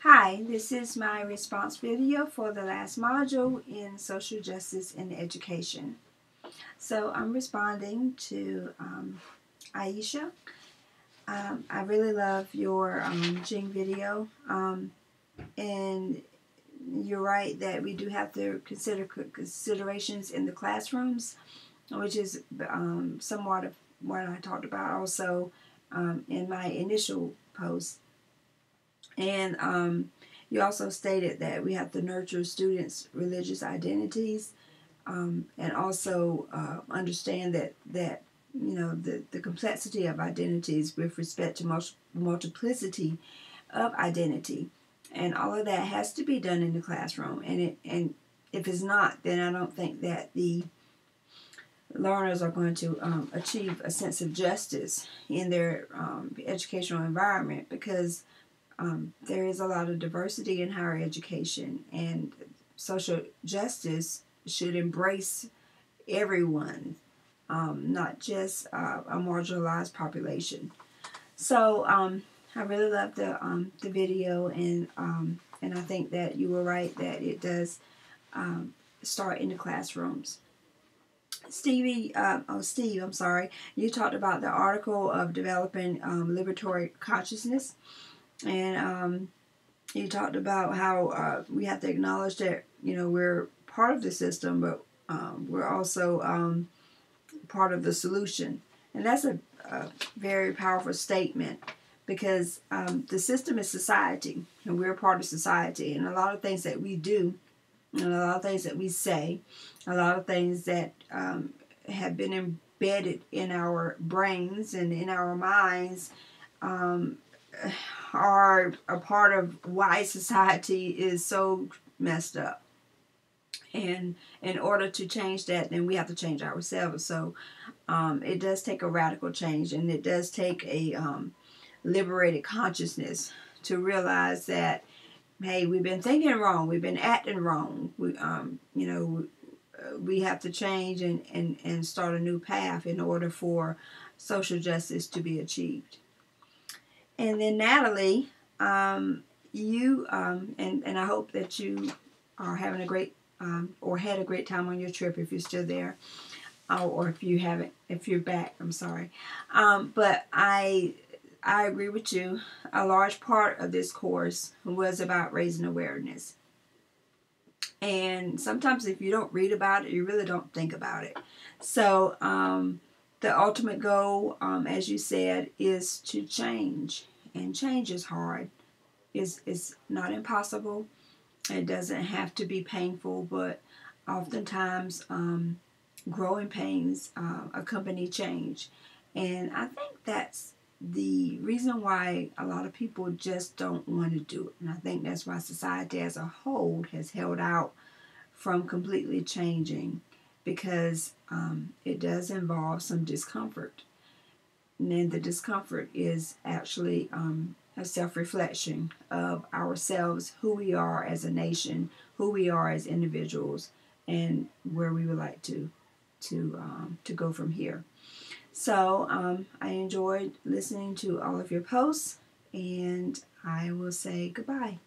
Hi, this is my response video for the last module in social justice in education. So I'm responding to Aisha. I really love your Jing video, and you're right that we do have to consider considerations in the classrooms, which is somewhat of what I talked about also in my initial post. And you also stated that we have to nurture students' religious identities, and also understand that the complexity of identities with respect to multiplicity of identity, and all of that has to be done in the classroom. And if it's not, then I don't think that the learners are going to achieve a sense of justice in their educational environment, because there is a lot of diversity in higher education, and social justice should embrace everyone, not just a marginalized population. So I really love the video, and I think that you were right that it does start in the classrooms. Steve, I'm sorry. You talked about the article of developing liberatory consciousness, and you talked about how we have to acknowledge that we're part of the system, but we're also part of the solution, and that's a very powerful statement, because the system is society, and we're part of society, and a lot of things that we do, and a lot of things that we say, a lot of things that have been embedded in our brains and in our minds are a part of why society is so messed up. And in order to change that, then we have to change ourselves. So it does take a radical change, and it does take a liberated consciousness to realize that, hey, we've been thinking wrong, we've been acting wrong. We have to change and start a new path in order for social justice to be achieved. And then Natalie, you and I hope that you are having a great or had a great time on your trip, if you're still there, or if you haven't, if you're back. I'm sorry, but I agree with you. A large part of this course was about raising awareness, and sometimes if you don't read about it, you really don't think about it. So the ultimate goal, as you said, is to change, and change is hard. It's not impossible. It doesn't have to be painful, but oftentimes growing pains accompany change. And I think that's the reason why a lot of people just don't want to do it. And I think that's why society as a whole has held out from completely changing, because it does involve some discomfort. And then the discomfort is actually a self-reflection of ourselves, who we are as a nation, who we are as individuals, and where we would like to go from here. So I enjoyed listening to all of your posts, and I will say goodbye.